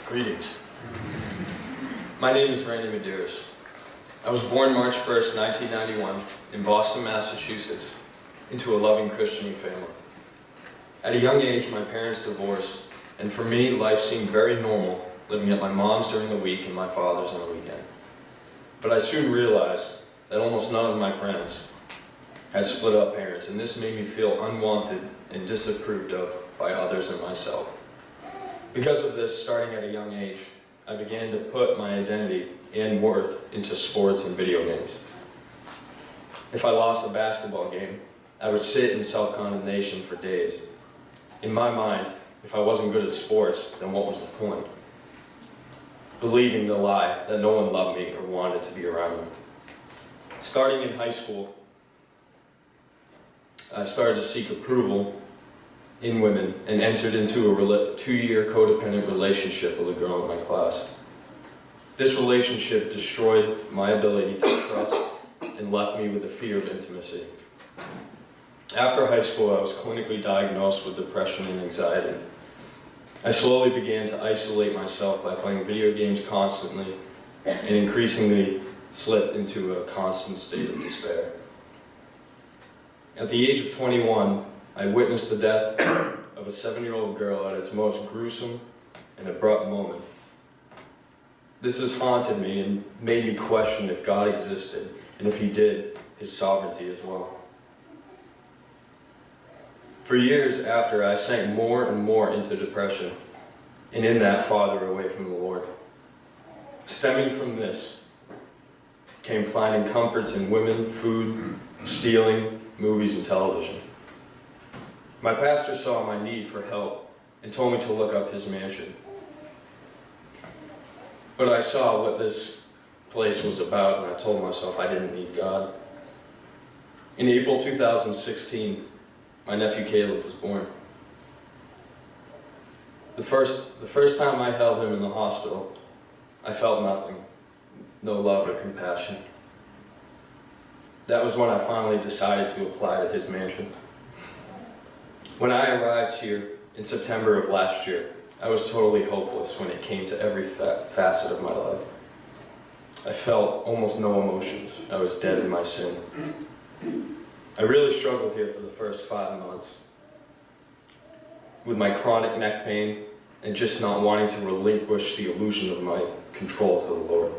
Greetings. My name is Randy Medeiros. I was born March 1st, 1991 in Boston, Massachusetts, into a loving Christian family. At a young age, my parents divorced, and for me, life seemed very normal, living at my mom's during the week and my father's on the weekend. But I soon realized that almost none of my friends had split up parents, and this made me feel unwanted and disapproved of by others and myself. Because of this, starting at a young age, I began to put my identity and worth into sports and video games. If I lost a basketball game, I would sit in self-condemnation for days. In my mind, if I wasn't good at sports, then what was the point? Believing the lie that no one loved me or wanted to be around me. Starting in high school, I started to seek approval in women and entered into a 2-year codependent relationship with a girl in my class. This relationship destroyed my ability to trust and left me with a fear of intimacy. After high school, I was clinically diagnosed with depression and anxiety. I slowly began to isolate myself by playing video games constantly and increasingly slipped into a constant state of despair. At the age of 21, I witnessed the death of a 7-year-old girl at its most gruesome and abrupt moment. This has haunted me and made me question if God existed, and if He did, His sovereignty as well. For years after, I sank more and more into depression, and in that farther away from the Lord. Stemming from this came finding comforts in women, food, stealing, movies, and television. My pastor saw my need for help and told me to look up his mansion. But I saw what this place was about, and I told myself I didn't need God. In April 2016, my nephew Caleb was born. The first time I held him in the hospital, I felt nothing, no love or compassion. That was when I finally decided to apply to his mansion. When I arrived here in September of last year, I was totally hopeless when it came to every facet of my life. I felt almost no emotions. I was dead in my sin. I really struggled here for the first 5 months with my chronic neck pain and just not wanting to relinquish the illusion of my control to the Lord.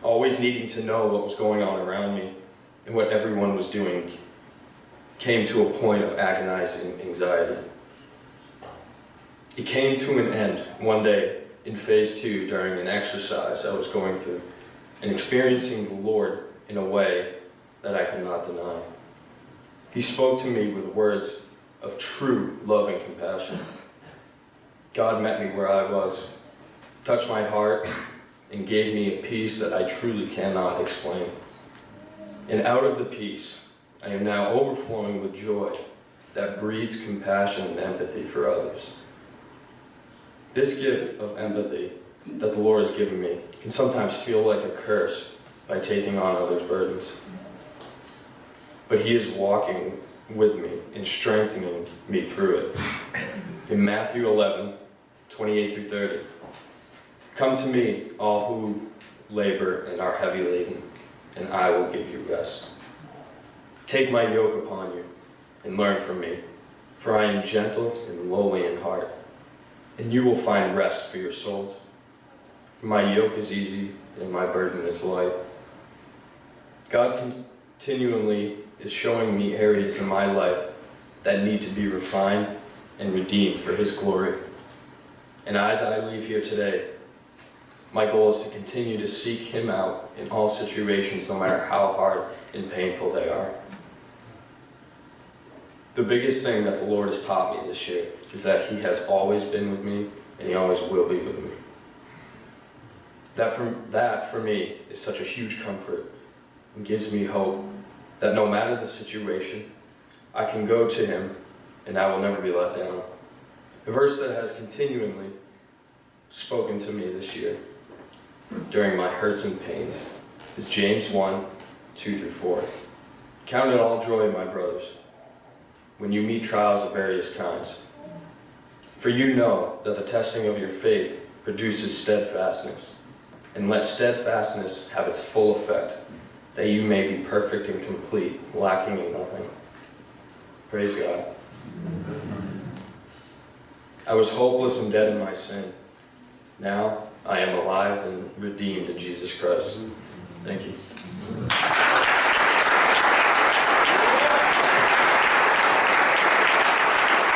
Always needing to know what was going on around me and what everyone was doing came to a point of agonizing anxiety. It came to an end one day in phase 2 during an exercise I was going through and experiencing the Lord in a way that I could not deny. He spoke to me with words of true love and compassion. God met me where I was, touched my heart, and gave me a peace that I truly cannot explain. And out of the peace, I am now overflowing with joy that breeds compassion and empathy for others. This gift of empathy that the Lord has given me can sometimes feel like a curse by taking on others' burdens. But He is walking with me and strengthening me through it. In Matthew 11, 28 through 30, "Come to me, all who labor and are heavy laden, and I will give you rest. Take my yoke upon you and learn from me, for I am gentle and lowly in heart, and you will find rest for your souls. For my yoke is easy and my burden is light." God continually is showing me areas in my life that need to be refined and redeemed for His glory. And as I leave here today, my goal is to continue to seek Him out in all situations, no matter how hard and painful they are. The biggest thing that the Lord has taught me this year is that He has always been with me, and He always will be with me. That for me is such a huge comfort and gives me hope that no matter the situation, I can go to Him and I will never be let down. A verse that has continually spoken to me this year during my hurts and pains is James 1, 2 through 4. "Count it all joy, my brothers, when you meet trials of various kinds. For you know that the testing of your faith produces steadfastness. And let steadfastness have its full effect, that you may be perfect and complete, lacking in nothing. Praise God. I was hopeless and dead in my sin. Now I am alive and redeemed in Jesus Christ.